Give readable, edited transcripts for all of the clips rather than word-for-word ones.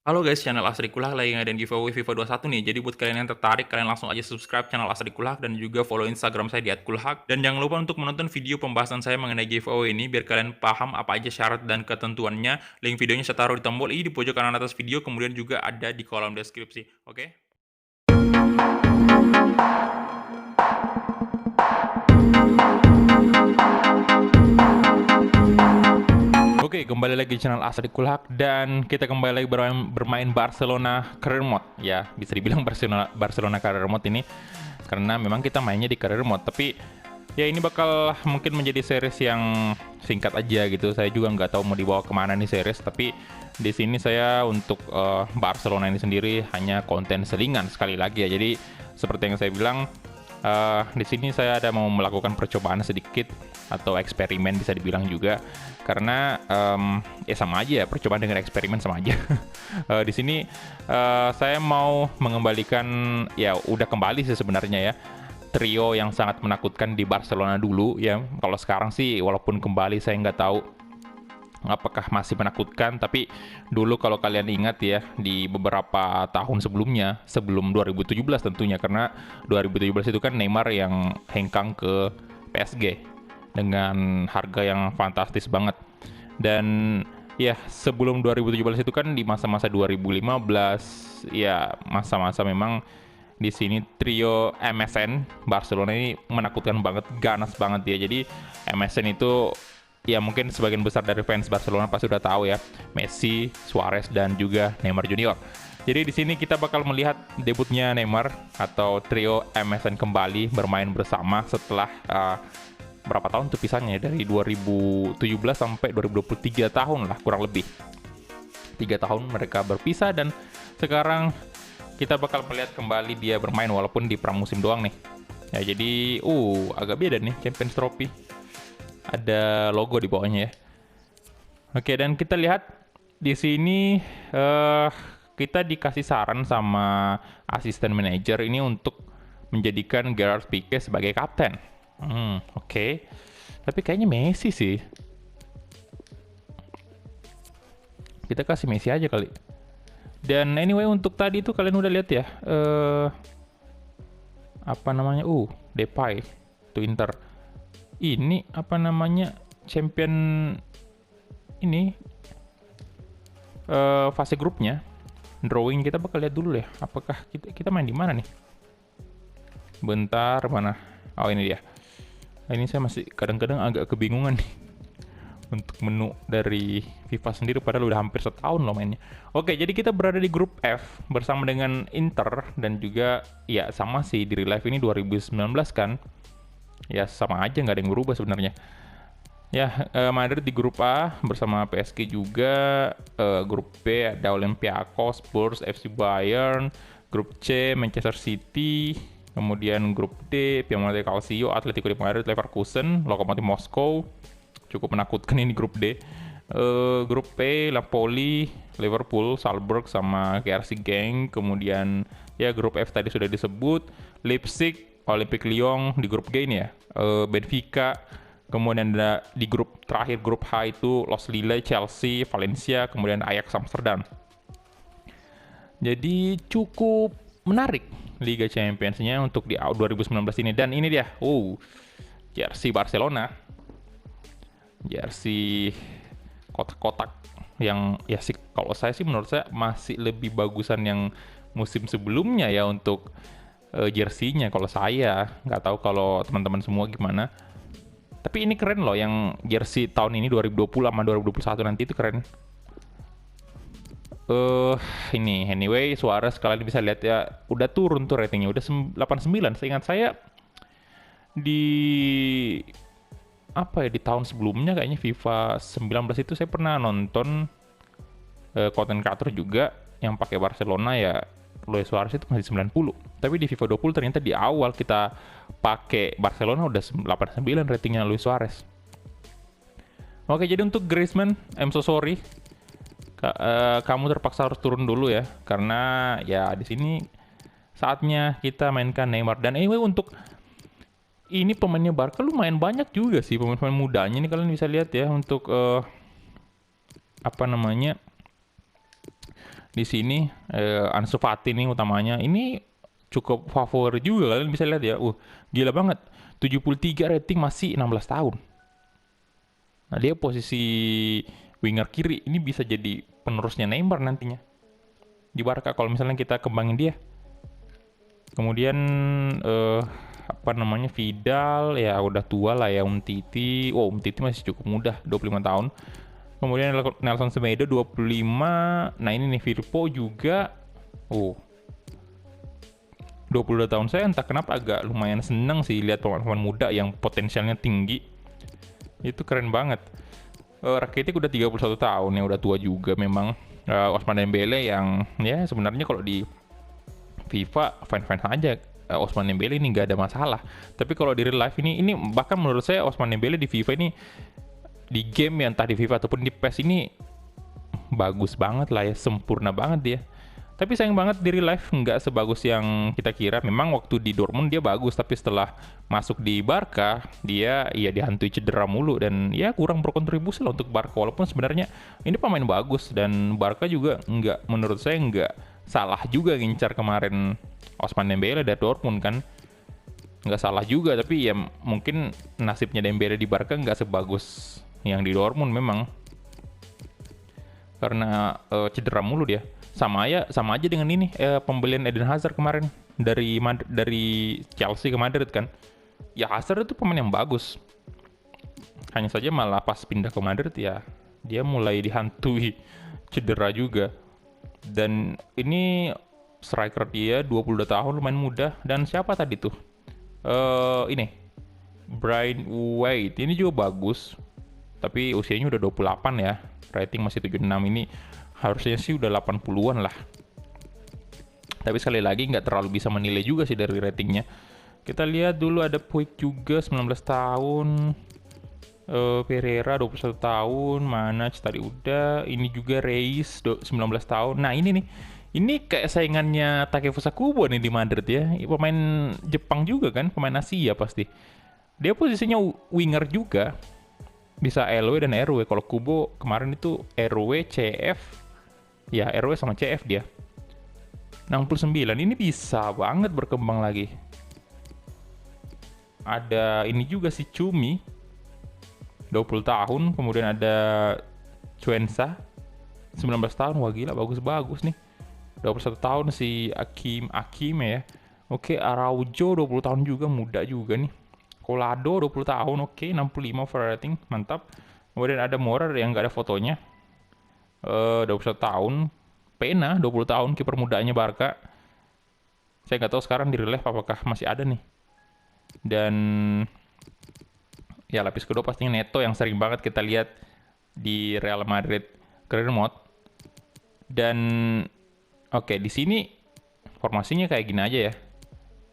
Halo guys, channel Asri Kulak lagi ngadain giveaway FIFA 21 nih. Jadi buat kalian yang tertarik, kalian langsung aja subscribe channel Asri Kulak dan juga follow Instagram saya di @kulhak. Dan jangan lupa untuk menonton video pembahasan saya mengenai giveaway ini biar kalian paham apa aja syarat dan ketentuannya. Link videonya saya taruh di tombol i di pojok kanan atas video, kemudian juga ada di kolom deskripsi. Oke? Oke, kembali lagi di channel Asri Kulhak dan kita kembali lagi bermain Barcelona Career Mode ya. Bisa dibilang Barcelona Career Mode ini karena memang kita mainnya di Career Mode. Tapi ya ini bakal mungkin menjadi series yang singkat aja gitu. Saya juga nggak tahu mau dibawa kemana nih series. Tapi di sini saya untuk Barcelona ini sendiri hanya konten selingan sekali lagi ya. Jadi seperti yang saya bilang, di sini saya ada mau melakukan percobaan sedikit atau eksperimen bisa dibilang juga karena ya sama aja ya, percobaan dengan eksperimen sama aja. Di sini saya mau mengembalikan, ya udah kembali sih sebenarnya ya, trio yang sangat menakutkan di Barcelona dulu ya. Kalau sekarang sih walaupun kembali saya nggak tahu apakah masih menakutkan, tapi dulu kalau kalian ingat ya, di beberapa tahun sebelumnya, sebelum 2017 tentunya, karena 2017 itu kan Neymar yang hengkang ke PSG dengan harga yang fantastis banget. Dan ya sebelum 2017 itu kan di masa-masa 2015, ya masa-masa memang di sini trio MSN Barcelona ini menakutkan banget, ganas banget ya. Jadi MSN itu ya mungkin sebagian besar dari fans Barcelona pasti udah tahu ya, Messi, Suarez dan juga Neymar Junior. Jadi di sini kita bakal melihat debutnya Neymar atau trio MSN kembali bermain bersama setelah berapa tahun tuh pisahnya ya? Dari 2017 sampai 2023 tahun lah kurang lebih. 3 tahun mereka berpisah dan sekarang kita bakal melihat kembali dia bermain walaupun di pramusim doang nih. Ya jadi agak beda nih Champions Trophy. Ada logo di bawahnya ya. Oke, dan kita lihat di sini eh kita dikasih saran sama asisten manajer ini untuk menjadikan Gerard Pique sebagai kapten. Oke. Tapi kayaknya Messi sih. Kita kasih Messi aja kali. Dan anyway untuk tadi itu kalian udah lihat ya, apa namanya? Depay itu Inter. Ini apa namanya? Champion ini fase grupnya, drawing kita bakal lihat dulu ya. Apakah kita main di mana nih? Bentar, mana? Oh ini dia. Ini saya masih kadang-kadang agak kebingungan nih untuk menu dari FIFA sendiri padahal udah hampir setahun loh mainnya. Oke, jadi kita berada di grup F bersama dengan Inter dan juga ya sama sih di real life ini 2019 kan. Ya sama aja nggak ada yang berubah sebenarnya. Ya, Madrid di grup A bersama PSG juga. Grup B ada Olympiakos, Spurs, FC Bayern. Grup C Manchester City. Kemudian grup D Piemonte Calcio, Atletico de Madrid, Leverkusen, Lokomotiv Moskow. Cukup menakutkan ini grup D. Grup P Napoli, Liverpool, Salzburg sama KRC Genk. Kemudian ya grup F tadi sudah disebut, Leipzig, Olympique Lyon. Di grup G ini ya, Benfica. Kemudian ada di grup terakhir, grup H itu Los Lille, Chelsea, Valencia, kemudian Ajax Amsterdam. Jadi cukup menarik Liga Champions-nya untuk di 2019 ini. Dan ini dia, jersey Barcelona. Jersey kotak-kotak yang ya sih kalau saya sih menurut saya masih lebih bagusan yang musim sebelumnya ya untuk jersey-nya. Kalau saya nggak tahu kalau teman-teman semua gimana. Tapi ini keren loh yang jersey tahun ini 2020 sama 2021 nanti itu keren. Ini anyway Suarez kalian bisa lihat ya udah turun tuh ratingnya udah 89. Seingat saya di apa ya di tahun sebelumnya kayaknya FIFA 19 itu saya pernah nonton konten creator juga yang pakai Barcelona ya, Luis Suarez itu masih 90. Tapi di FIFA 20 ternyata di awal kita pakai Barcelona udah 89 ratingnya Luis Suarez. Oke, jadi untuk Griezmann, I'm so sorry. Kamu terpaksa harus turun dulu ya karena ya di sini saatnya kita mainkan Neymar. Dan anyway untuk ini pemainnya Barca lumayan banyak juga sih pemain-pemain mudanya ini kalian bisa lihat ya untuk apa namanya di sini Ansu Fati nih utamanya ini cukup favorit juga, kalian bisa lihat ya. Gila banget. 73 rating, masih 16 tahun. Nah, dia posisi winger kiri, ini bisa jadi penerusnya Neymar nantinya di Barca kalau misalnya kita kembangin dia. Kemudian apa namanya, Vidal ya udah tua lah ya. Umtiti masih cukup muda, 25 tahun. Kemudian Nelson Semedo 25. Nah ini nih Firpo juga 22 tahun. Saya entah kenapa agak lumayan seneng sih lihat pemain-pemain muda yang potensialnya tinggi. Itu keren banget. Rakitic udah 31 tahun ya, udah tua juga memang. Ousmane Dembele yang ya sebenarnya kalau di FIFA fine-fine aja. Ousmane Dembele ini nggak ada masalah. Tapi kalau di real life ini bahkan menurut saya Ousmane Dembele di FIFA ini, di game ya entah di FIFA ataupun di PES ini bagus banget lah ya, sempurna banget dia. Tapi sayang banget di real life nggak sebagus yang kita kira. Memang waktu di Dortmund dia bagus, tapi setelah masuk di Barca dia ya dihantui cedera mulu dan ya kurang berkontribusi lah untuk Barca. Walaupun sebenarnya ini pemain bagus dan Barca juga nggak, menurut saya nggak salah juga ngincar kemarin Ousmane Dembele dari Dortmund kan. Nggak salah juga, tapi ya mungkin nasibnya Dembele di Barca nggak sebagus yang di Dortmund memang. Karena cedera mulu dia. Sama aja dengan ini pembelian Eden Hazard kemarin dari Chelsea ke Madrid kan. Ya Hazard itu pemain yang bagus. Hanya saja malah pas pindah ke Madrid ya dia mulai dihantui cedera juga. Dan ini striker dia 22 tahun, lumayan muda. Dan siapa tadi tuh? Ini Brian White, ini juga bagus. Tapi usianya udah 28 ya. Rating masih 76, ini harusnya sih udah 80-an lah. Tapi sekali lagi nggak terlalu bisa menilai juga sih dari ratingnya. Kita lihat dulu ada Puig juga 19 tahun. Pereira 21 tahun. Mana tadi udah. Ini juga Reis 19 tahun. Nah ini nih. Ini kayak saingannya Takefusa Kubo nih di Madrid ya. Pemain Jepang juga kan. Pemain Asia pasti. Dia posisinya winger juga. Bisa LW dan RW. Kalau Kubo kemarin itu RW, CF. Ya, RW sama CF dia. 69, ini bisa banget berkembang lagi. Ada ini juga si Cumi, 20 tahun. Kemudian ada Cuenca, 19 tahun. Wah gila, bagus-bagus nih. 21 tahun si Akim ya. Oke, Araujo 20 tahun juga, muda juga nih. Colado 20 tahun, oke, 65 over rating, mantap. Kemudian ada Morer yang nggak ada fotonya. 21 tahun. Pena 20 tahun, kiper mudanya Barca. Saya nggak tahu sekarang di relief apakah masih ada nih. Dan ya lapis kedua pastinya Neto yang sering banget kita lihat di Real Madrid career mode. Dan oke, di sini formasinya kayak gini aja ya.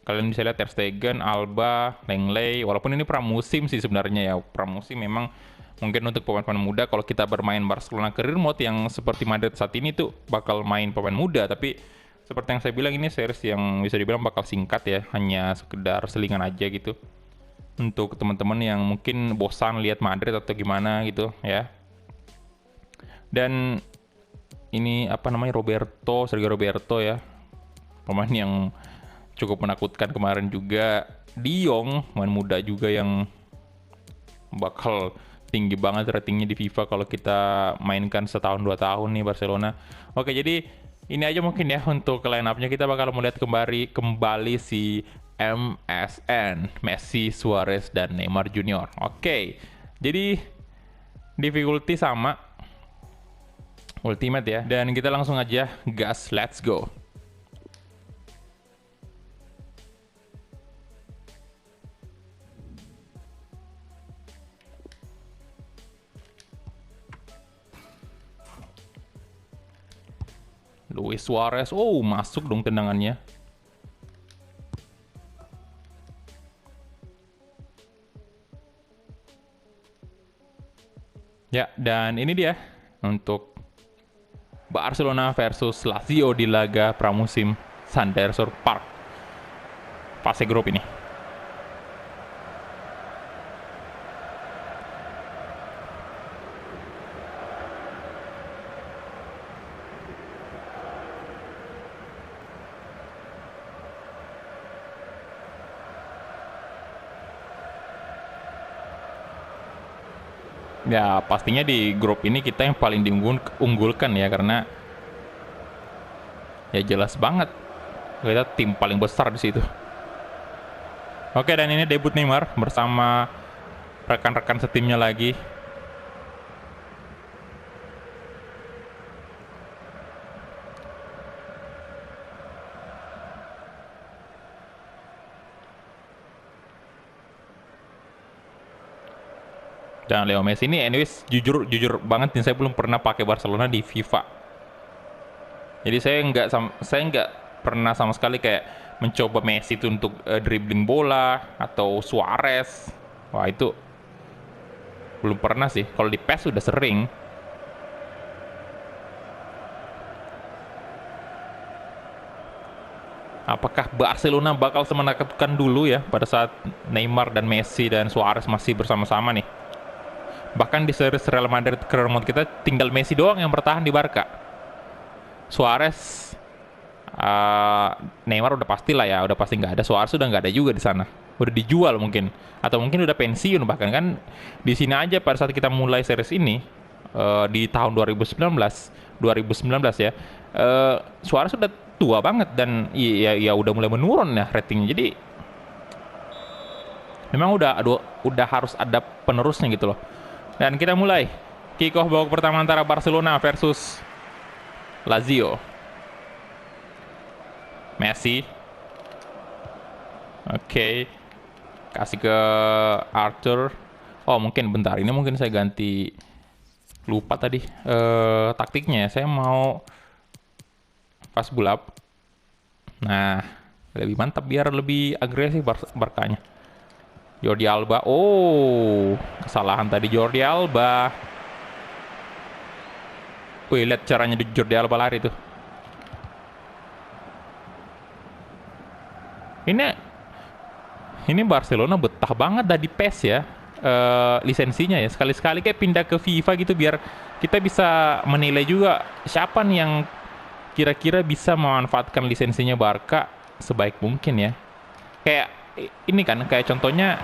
Kalian bisa lihat Ter Stegen, Alba, Lenglet. Walaupun ini pramusim sih sebenarnya ya. Pramusim memang mungkin untuk pemain-pemain muda. Kalau kita bermain Barcelona career mode yang seperti Madrid saat ini tuh bakal main pemain muda. Tapi seperti yang saya bilang, ini series yang bisa dibilang bakal singkat ya. Hanya sekedar selingan aja gitu. Untuk teman-teman yang mungkin bosan lihat Madrid atau gimana gitu ya. Dan ini apa namanya, Sergio Roberto ya. Pemain yang cukup menakutkan kemarin juga. De Jong, pemain muda juga yang bakal tinggi banget ratingnya di FIFA kalau kita mainkan setahun 2 tahun nih Barcelona. Oke, jadi ini aja mungkin ya untuk line up-nya. Kita bakal melihat kembali si MSN, Messi, Suarez, dan Neymar Junior. Oke, jadi difficulty sama Ultimate ya. Dan kita langsung aja gas, let's go. Luis Suarez, masuk dong tendangannya. Ya, dan ini dia untuk Barcelona versus Lazio di laga pramusim Sanderson Park fase grup ini. Ya pastinya di grup ini kita yang paling diunggulkan ya, karena ya jelas banget kita tim paling besar di situ. Oke, dan ini debut Neymar bersama rekan-rekan setimnya lagi. Dan Leo Messi ini anyways jujur banget nih, saya belum pernah pakai Barcelona di FIFA. Jadi saya nggak pernah sama sekali kayak mencoba Messi itu untuk dribbling bola atau Suarez. Wah, itu belum pernah sih. Kalau di PES sudah sering. Apakah Barcelona bakal semenakutkan dulu ya pada saat Neymar dan Messi dan Suarez masih bersama-sama nih? Bahkan di series Real Madrid Clermont kita tinggal Messi doang yang bertahan di Barca. Suarez, Neymar udah pasti lah ya, udah pasti nggak ada. Suarez udah nggak ada juga di sana, udah dijual mungkin, atau mungkin udah pensiun bahkan kan. Di sini aja pada saat kita mulai series ini di tahun 2019 ya, Suarez udah tua banget dan ya udah mulai menurun ya ratingnya. Jadi memang udah harus ada penerusnya gitu loh. Dan kita mulai kick off babak pertama antara Barcelona versus Lazio. Messi. Oke. Kasih ke Arthur. Oh, mungkin bentar. Ini mungkin saya ganti. Lupa tadi taktiknya. Saya mau pas bulap. Nah, lebih mantap biar lebih agresif Barkanya. Jordi Alba. Oh, kesalahan tadi Jordi Alba. Wih, lihat caranya Jordi Alba lari tuh. Ini Barcelona betah banget dah di PES ya. Lisensinya ya. Sekali-sekali kayak pindah ke FIFA gitu biar kita bisa menilai juga siapa nih yang kira-kira bisa memanfaatkan lisensinya Barca sebaik mungkin ya. Kayak ini kan, kayak contohnya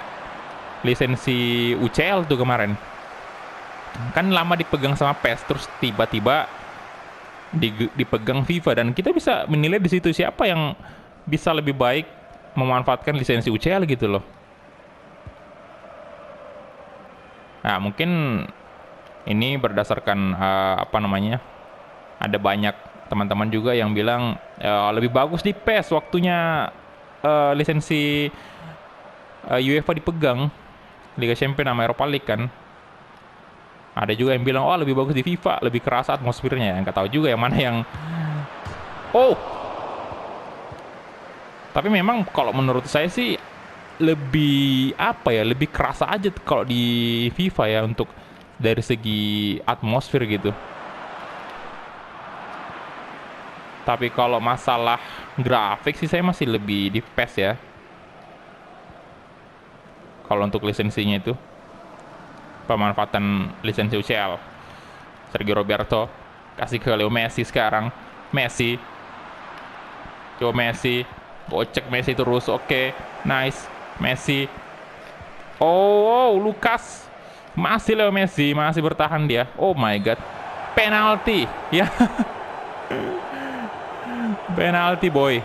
lisensi UCL tuh kemarin kan lama dipegang sama PES, terus tiba-tiba dipegang FIFA, dan kita bisa menilai di situ siapa yang bisa lebih baik memanfaatkan lisensi UCL gitu loh. Nah, mungkin ini berdasarkan apa namanya, ada banyak teman-teman juga yang bilang lebih bagus di PES waktunya lisensi UEFA dipegang, Liga Champions sama Europa League kan. Ada juga yang bilang, oh lebih bagus di FIFA, lebih kerasa atmosfernya. Yang nggak tahu juga yang mana yang... Oh! Tapi memang kalau menurut saya sih lebih apa ya, lebih kerasa aja kalau di FIFA ya, untuk dari segi atmosfer gitu. Tapi kalau masalah grafik sih saya masih lebih di PES ya. Kalau untuk lisensinya itu, pemanfaatan lisensi UCL. Sergio Roberto kasih ke Leo Messi sekarang. Messi, coba Messi, gocek Messi terus. Oke, nice Messi. Oh, Lucas, masih Leo Messi, masih bertahan dia. Oh my god, penalti ya. Penalti boy.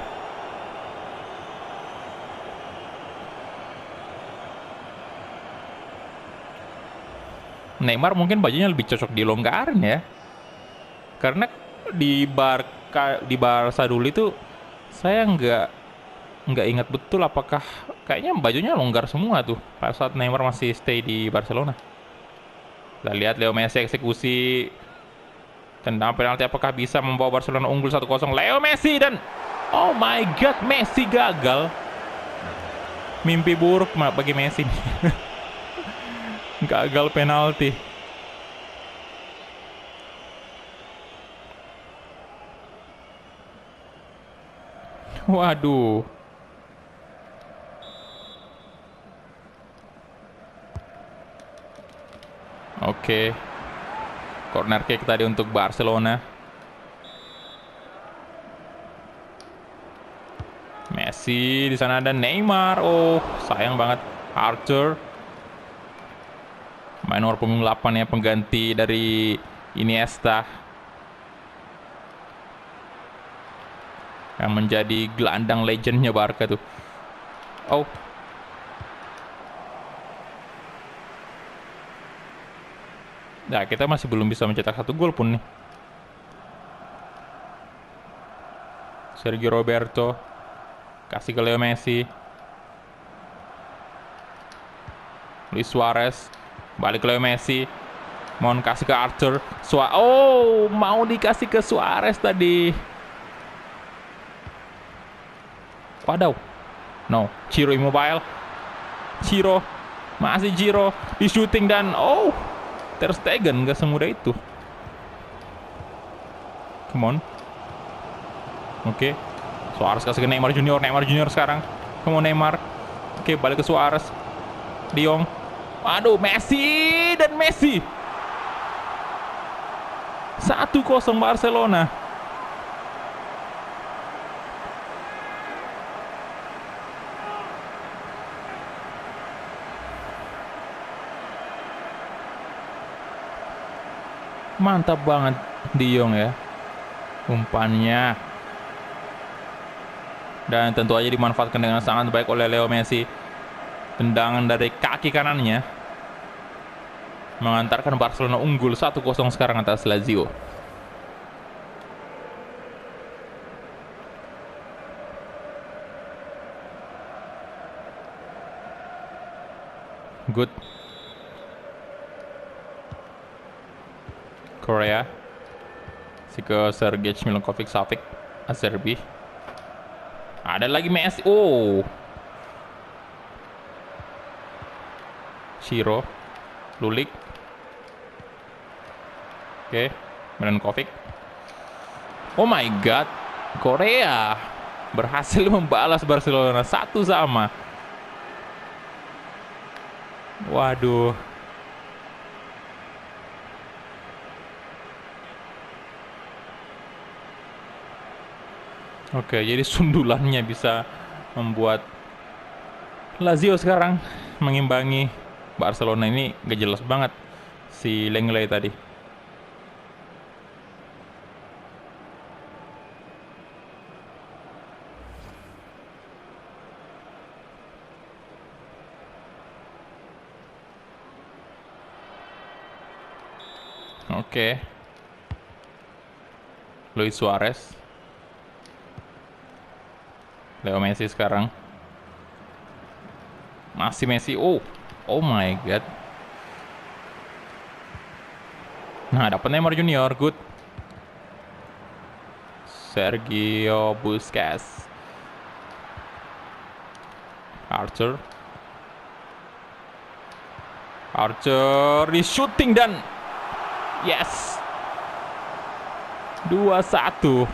Neymar mungkin bajunya lebih cocok dilonggarin ya, karena di Barca dulu itu saya nggak ingat betul apakah kayaknya bajunya longgar semua tuh pada saat Neymar masih stay di Barcelona. Kita lihat Leo Messi eksekusi tendang penalti, apakah bisa membawa Barcelona unggul 1-0. Leo Messi, dan oh my god, Messi gagal. Mimpi buruk bagi Messi. Gagal penalti. Waduh. Oke. Corner kick tadi untuk Barcelona. Messi, di sana ada Neymar. Oh, sayang banget. Arthur Main nomor punggung 8 ya, pengganti dari Iniesta yang menjadi gelandang legendnya Barca tuh. Oh, nah kita masih belum bisa mencetak 1 gol pun nih. Sergio Roberto kasih ke Leo Messi. Luis Suarez balik ke Leo Messi. Mau kasih ke Arthur. Oh, mau dikasih ke Suarez tadi. Wadaw. No, Ciro Immobile. Ciro. Masih Ciro. Di shooting dan Ter Stegen gak semudah itu. Come on. Oke. Suarez kasih ke Neymar Junior. Neymar Junior sekarang. Come on Neymar. Oke, balik ke Suarez. De Jong. Aduh, Messi dan Messi. 1-0 Barcelona. Mantap banget De Jong ya umpannya. Dan tentu aja dimanfaatkan dengan sangat baik oleh Leo Messi. Tendangan dari kaki kanannya mengantarkan Barcelona unggul 1-0 sekarang atas Lazio. Good. Korea. Si ke Sergej Milinkovic-Savic. Acerbi. Ada lagi Messi. Ciro. Lulik. Oke. Milinkovic. Oh my god. Korea berhasil membalas Barcelona 1-1. Waduh. Oke, jadi sundulannya bisa membuat Lazio sekarang mengimbangi Barcelona. Ini gak jelas banget si Lenglet tadi. Oke. Luis Suarez. Leo Messi sekarang. Masih Messi. Oh my god. Nah, dapat Neymar Junior. Good. Sergio Busquets. Arthur di shooting dan yes. 2-1.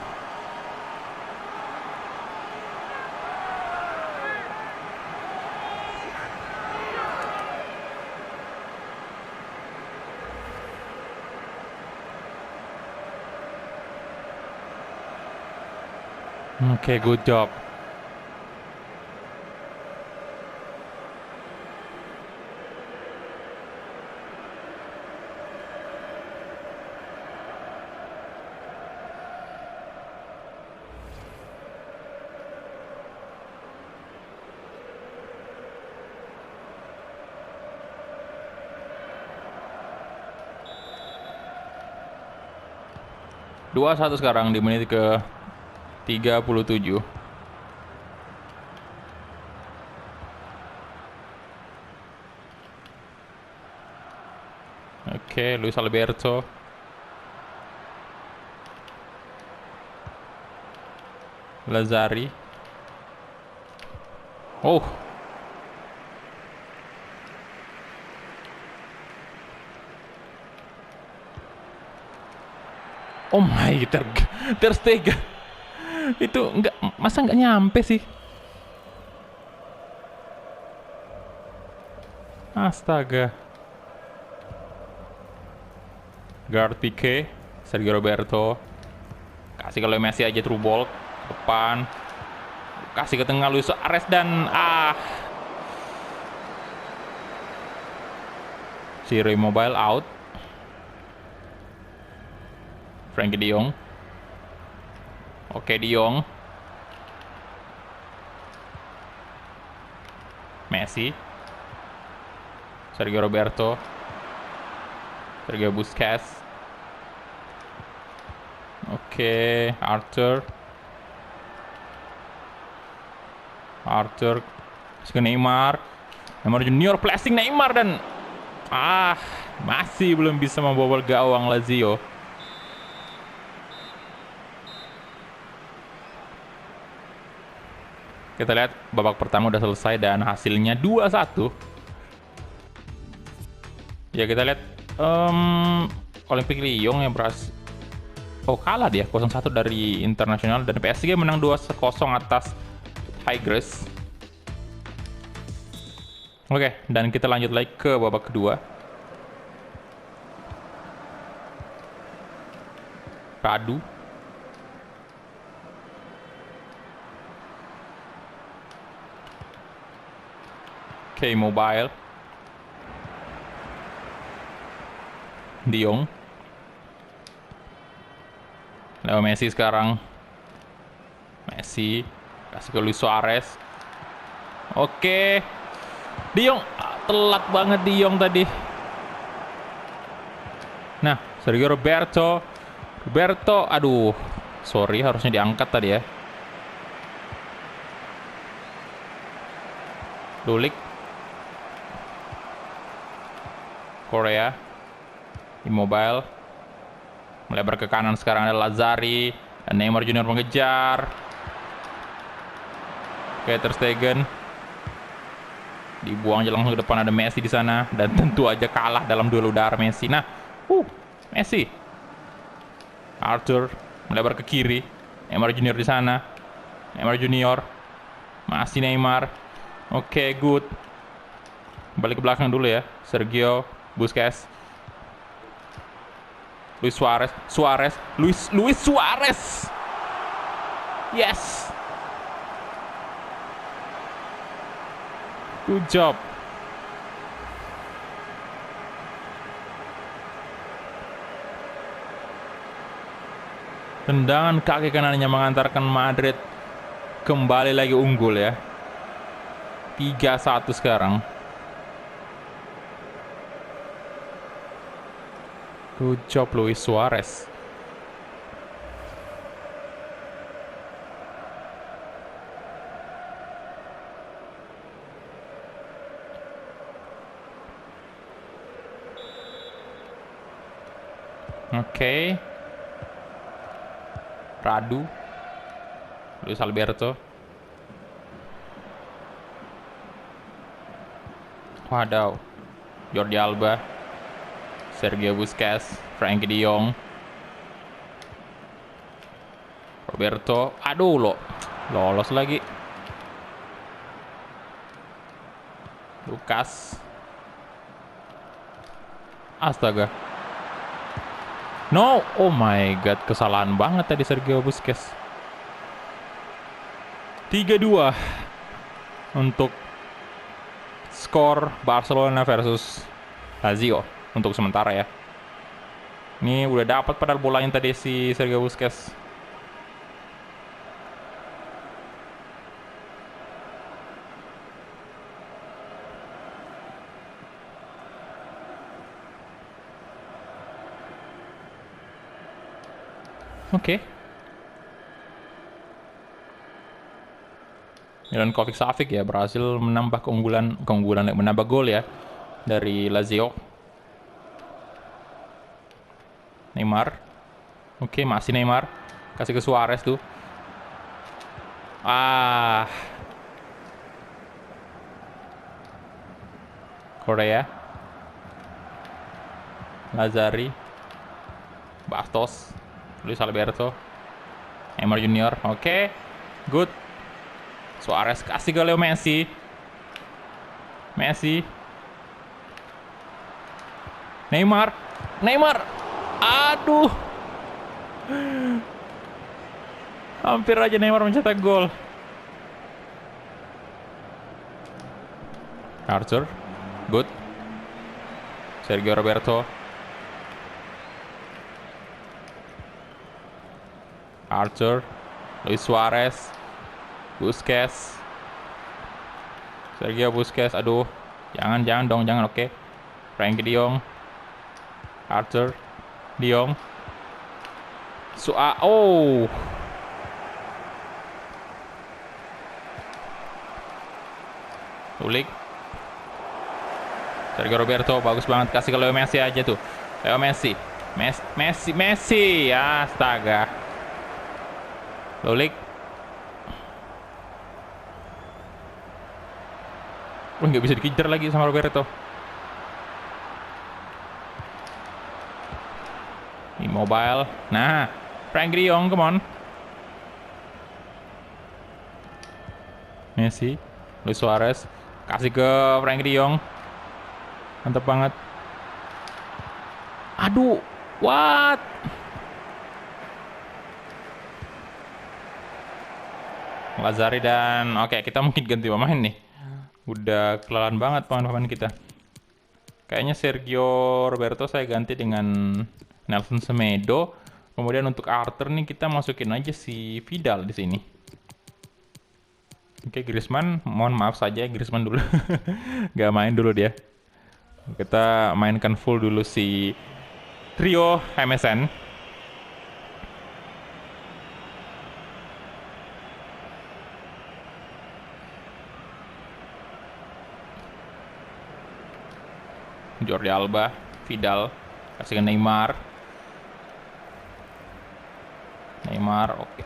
Oke, good job. Dua satu sekarang di menit ke 37. Oke, Luis Alberto. Lazari. Oh my, Ter Stegen. Itu masa nggak nyampe sih? Astaga. Guard Pique, Sergio Roberto. Kasih ke Leo Messi aja, through ball depan. Kasih ke tengah Luis Suarez dan Ciro Immobile out. Frenkie de Jong. Oke, de Jong. Messi. Sergio Roberto. Sergio Busquets. Oke, Arthur. Ke Neymar. Neymar Junior flashing Neymar dan masih belum bisa membobol gawang Lazio. Kita lihat babak pertama udah selesai dan hasilnya 2-1. Ya, kita lihat Olympique Lyon yang berhasil kalah dia 0-1 dari Internasional, dan PSG menang 2-0 atas Tigres. Oke, dan kita lanjut lagi ke babak kedua. Radu. Oke, Mobile. De Jong. Leo Messi sekarang. Messi kasih ke Luis Suarez. Oke. De Jong telat banget De Jong tadi. Nah, Sergio Roberto. Aduh, sorry, harusnya diangkat tadi ya. Lulik. Korea. Immobile. Melebar ke kanan, sekarang ada Lazari. Dan Neymar Junior mengejar. Oke, Ter Stegen. Dibuang aja langsung ke depan, ada Messi di sana, dan tentu aja kalah dalam duel udara Messi. Nah, Messi. Arthur melebar ke kiri. Neymar Junior di sana. Neymar Junior. Masih Neymar. Oke, good. Balik ke belakang dulu ya. Sergio Busquets. Luis Suarez. Yes. Good job. Tendangan kaki kanannya mengantarkan Madrid kembali lagi unggul ya. 3-1 sekarang. Good job Luis Suarez. Oke. Radu. Luis Alberto. Wadaw. Jordi Alba. Sergio Busquets. Frenkie de Jong. Roberto. Aduh, lolos lagi. Lucas. Astaga. No, oh my god, kesalahan banget tadi Sergio Busquets. 3-2 untuk skor Barcelona versus Lazio untuk sementara ya. Ini udah dapat padahal bolanya tadi si Sergio Busquets. Oke. Milankovic Savic ya berhasil menambah menambah gol ya dari Lazio. Neymar. Oke, masih Neymar. Kasih ke Suarez tuh. Korea. Lazari. Bastos. Luis Alberto. Neymar Junior. Oke. Good. Suarez kasih ke Leo Messi. Neymar. Aduh. Hampir aja Neymar mencetak gol. Arthur. Good. Sergio Roberto. Arthur. Luis Suarez. Busquets. Sergio Busquets. Aduh. Jangan dong, jangan. Oke. Frenkie de Jong. Arthur. De Jong. Oh. Ulik. Sergio Roberto bagus banget, kasih ke Leo Messi aja tuh. Leo Messi. Messi. Astaga. Ulik. Nggak bisa dikejar lagi sama Roberto. Immobile. Nah, Frenkie de Jong, come on. Messi. Luis Suarez. Kasih ke Frenkie de Jong. Mantap banget. Aduh, what? Lazari dan oke, kita mungkin ganti pemain nih. Udah kelelahan banget pemain-pemain kita. Kayaknya Sergio Roberto saya ganti dengan Nelson Semedo. Kemudian untuk Arthur nih kita masukin aja si Vidal di sini. Oke, Griezmann, mohon maaf saja Griezmann dulu. Gak main dulu dia. Kita mainkan full dulu si trio MSN. Jordi Alba, Vidal, kasih ke Neymar. Oke.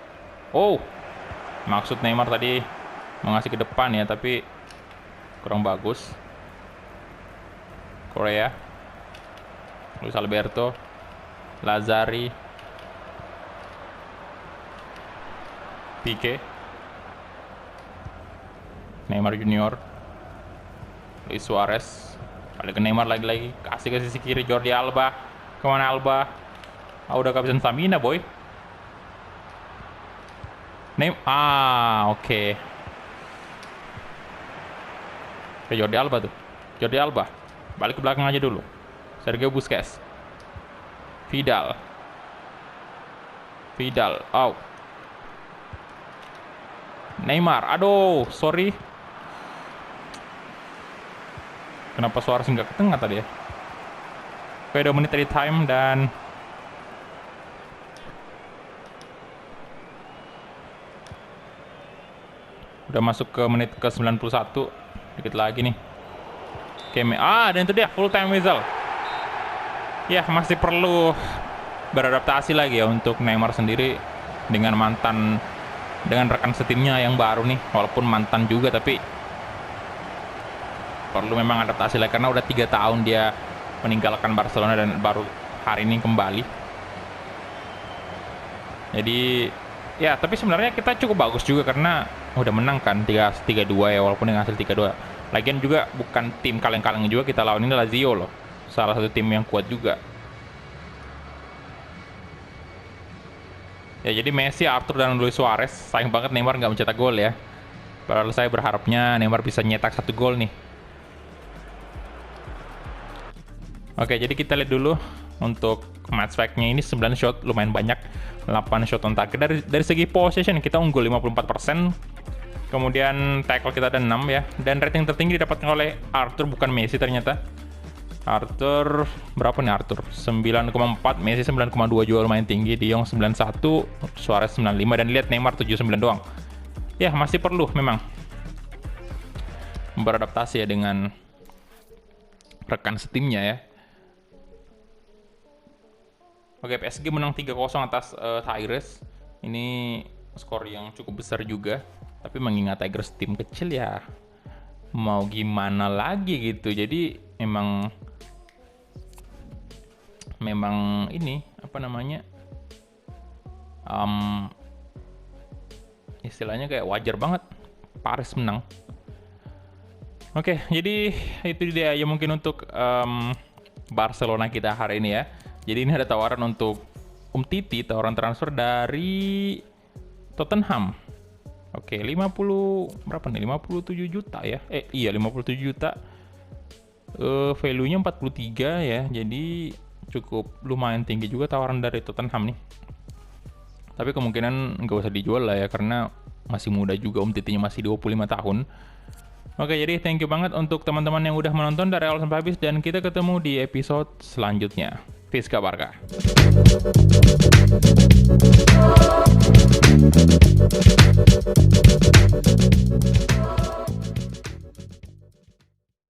Oh, maksud Neymar tadi mengasih ke depan ya, tapi kurang bagus. Korea, Luis Alberto, Lazari, Pique, Neymar Junior, Luis Suarez, balik ke Neymar lagi, kasih ke sisi kiri Jordi Alba. Kemana Alba? Udah kehabisan stamina boy. Oke. Ke Jordi Alba tuh. Jordi Alba. Balik ke belakang aja dulu. Sergio Busquets. Vidal. Oh. Neymar. Aduh, sorry. Kenapa Suarez nggak ke tengah tadi ya? Oke, 2 menit tadi time dan udah masuk ke menit ke 91. Dikit lagi nih. Oke, dan itu dia full time whistle. Ya, masih perlu beradaptasi lagi ya untuk Neymar sendiri dengan rekan setimnya yang baru nih. Walaupun mantan juga, tapi perlu memang adaptasi lagi karena udah 3 tahun dia meninggalkan Barcelona dan baru hari ini kembali. Jadi ya, tapi sebenarnya kita cukup bagus juga karena udah menang kan 3-2 ya, walaupun dengan hasil 3-2. Lagian juga bukan tim kaleng-kaleng juga kita lawan, ini Lazio loh. Salah satu tim yang kuat juga. Ya, jadi Messi, Arthur, dan Luis Suarez. Sayang banget Neymar nggak mencetak gol ya. Padahal saya berharapnya Neymar bisa nyetak 1 gol nih. Oke, jadi kita lihat dulu untuk match fact-nya ini 9 shot, lumayan banyak. 8 shot on target. Dari segi possession kita unggul 54%. Kemudian tackle kita ada 6 ya. Dan rating tertinggi didapatkan oleh Arthur, bukan Messi ternyata. Arthur, berapa nih Arthur? 9,4, Messi 9,2 juga lumayan tinggi. De Jong 91, Suarez 95, dan lihat Neymar 79 doang. Ya, masih perlu memang beradaptasi ya dengan rekan setimnya ya. Oke, PSG menang 3-0 atas Tigers. Ini skor yang cukup besar juga. Tapi mengingat Tigers tim kecil ya, mau gimana lagi gitu. Jadi memang ini apa namanya, istilahnya kayak wajar banget Paris menang. Oke, jadi itu dia ya mungkin untuk Barcelona kita hari ini ya. Jadi ini ada tawaran untuk Umtiti, tawaran transfer dari Tottenham. Oke, 57 juta ya. Iya, 57 juta. value-nya 43 ya, jadi cukup lumayan tinggi juga tawaran dari Tottenham nih. Tapi kemungkinan nggak usah dijual lah ya, karena masih muda juga, Titi-nya masih 25 tahun. Oke, jadi thank you banget untuk teman-teman yang udah menonton dari awal sampai habis, dan kita ketemu di episode selanjutnya. Peace, Barca.